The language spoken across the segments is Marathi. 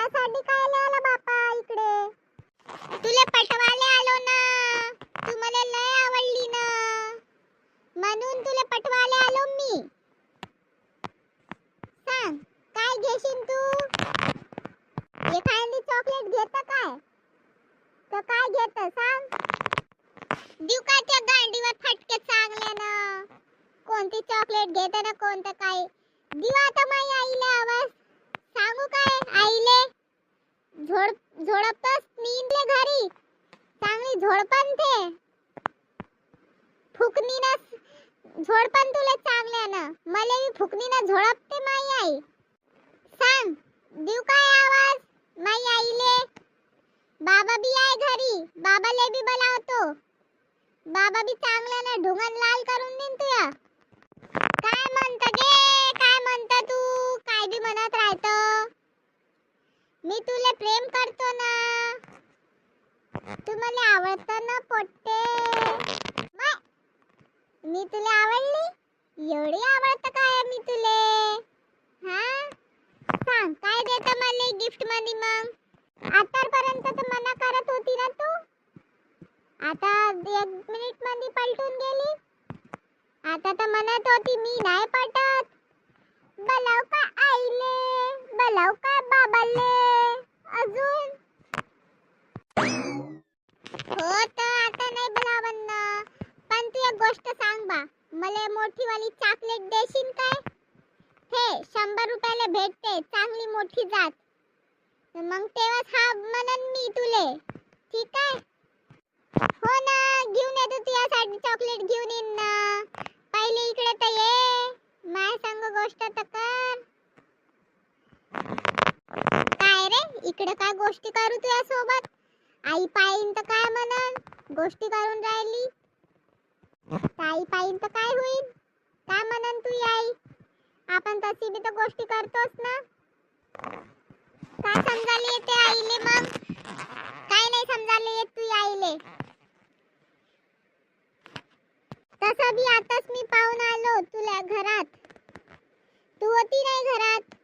तुझ्यासाठी काय आला बापा इकडे? तुला पटवाले आलो ना. तू मला लय आवडली ना, म्हणून तुला पटवाले आलो मी. सांग काय घेशील तू? एखादी चॉकलेट घेता काय? तर काय घेतं सांग? देऊ का त्या गांडीवर फटके चांगले ना? कोणती चॉकलेट घेते ना कोणतं काय? देऊ आता माझ्या आईला आवाज. सांगू काय आईले? झोडपतस नींदले घरी. चांगली झोडपण ते. फुकनीनस झोडपण तुला चांगले ना. मला बी फुकनीनं झोडपते माझी आई. सांग देऊ काय आवाज माझ्या आईले? बाबा बी आहे घरी. बाबाले बी बोलावतो. बाबा बी चांगला ना ढुंगण लाल करून देईन तुया. काय म्हणता गे? काय म्हणता तू? काय बी म्हणत राहतो. मी तुला प्रेम करतो ना. तू मला आवडतो ना पोट्टे. मी तुला आवडली? एवढी आवडतं काय मी तुले? हा सांग काय देतं मला गिफ्ट मध्ये मग? आतापर्यंत तर मना करत होती ना तू. आता 1 मिनिट मध्ये पलटून गेली. आता तर म्हणत होती मी नाही पटत. बोलाव का आईले? बोलाव का बाबाले? अजून हो तर आता नाही बोलावन ना. पण तू एक गोष्ट सांग बा, मला मोठी वाली चॉकलेट देशील काय? हे 100 रुपयाला भेटते चांगली मोठी जात. मग तेव्हाच हा म्हणन मी तुले. ठीक आहे? हो ना घेऊन येतो तुझ्यासाठी चॉकलेट घेऊन येईन ना. पहिले इकडे तर ये. माझ्या संग गोष्ट तर कर. काय रे इकडे काय गोष्टी करू तुझ्या सोबत? आई पाईन तर काय म्हणन? गोष्टी करून राहिली. आई पाईन तर काय होईल? काय म्हणन तू आई? आपण तशी बी तर गोष्टी करतोस ना. काय समजायला येते आईले मग? काय नाही समजायला येत तू आईले. तसं बी आताच मी पाहून आलो तुला घरात. तू होती नाही घरात.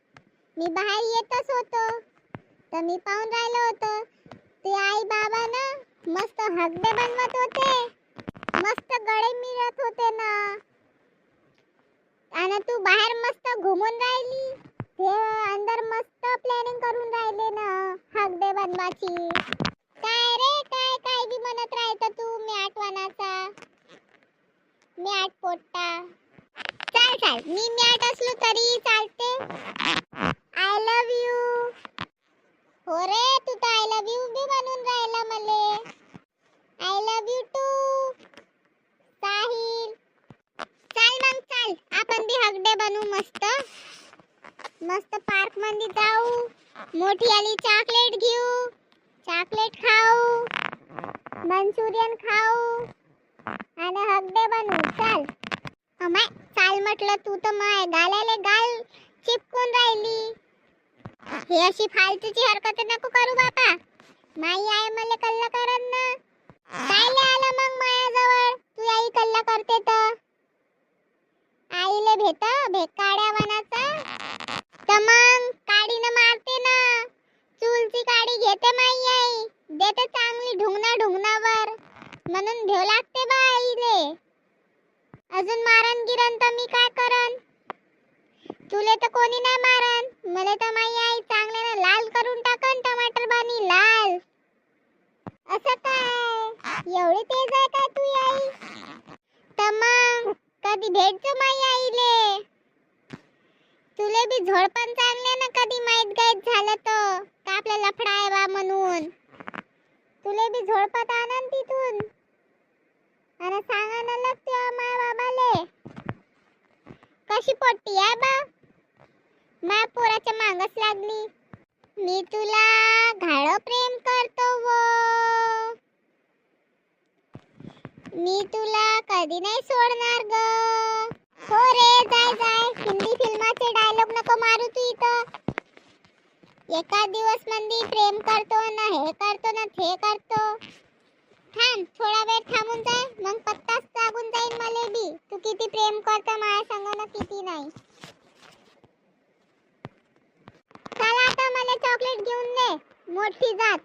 मी बाहेर येतच होतो तर मी पाहून राहिलो होतो. ते आई बाबा ना मस्त हगडे बनवत होते. मस्त गळे मिळत होते ना. आणि तू बाहेर मस्त घुमून राहिली. ते अंदर मस्त प्लॅनिंग करून राहिले ना हगडे बनवाची. काय रे काय काय बी म्हणत राहत तू मी आठवणाचा. मी आठ पोट्टा. चल चल मी मॅट असलो तरी चालते. I love you. हो रे तू तर आय लव्ह यू बी म्हणून राहिला मले. I love you too Sahil. चल मग चल आपण बी हगडे बनवू मस्त. मस्त पार्क मध्ये जाऊ. मोठी आली चॉकलेट घेऊ. चॉकलेट खाऊ. मंचुरियन खाऊ आणि हगडे बनवू. चल अमाय चाल म्हटलं तू तर माय गालाले गाल चिपकून राहिली. हे अशी फालतूची हरकत नको करू बापा. माई आहे मला कल्ला करन ना. काय आला मग मायाजवळ? तू आई कल्ला करते तर आईले भेट काड्या वनाचा. तर मग काडीनं मारते ना. चूलची काडी घेते माई आई. देते चांगली ढुंगणावर. म्हणून भेव लागते बा आईले. अजून मारन गिरन तर मी काय करन? तुले तर कोणी नाही मारन. मला तर माई आई चांगल्यानं लाल करून टाकन टमाटर बानी लाल. असं काय एवढी तेज आहे काय तू आई? तर मग कधी भेटतो माई आईले. तुले बी झोडपण चांगल्यानं कधी माहित गायत झालं तर का आपला लफडा आहे बा म्हणून. तुले बी झोडपत आणन तिथून आणि सांगायला लागते माय बाबाले. कशी पोट्टी आहे बा? माय पोराच्या मागच लागली. मी तुला घाळो प्रेम करतो वो. मी तुला कधी नाही सोडणार ग. हो रे जाय जाय. हिंदी फिल्माचे डायलॉग नको मारू तू इथं. एका दिवस मंदी प्रेम करतो ना हे करतो ना ते करतो. थांब थोडा वेळ थांबून जाय मग पत्ताच लागून जाईल मला बी. तू किती प्रेम करतो माझ्या संग ना किती नाही. चला आता मला चॉकलेट घेऊन मोठी जात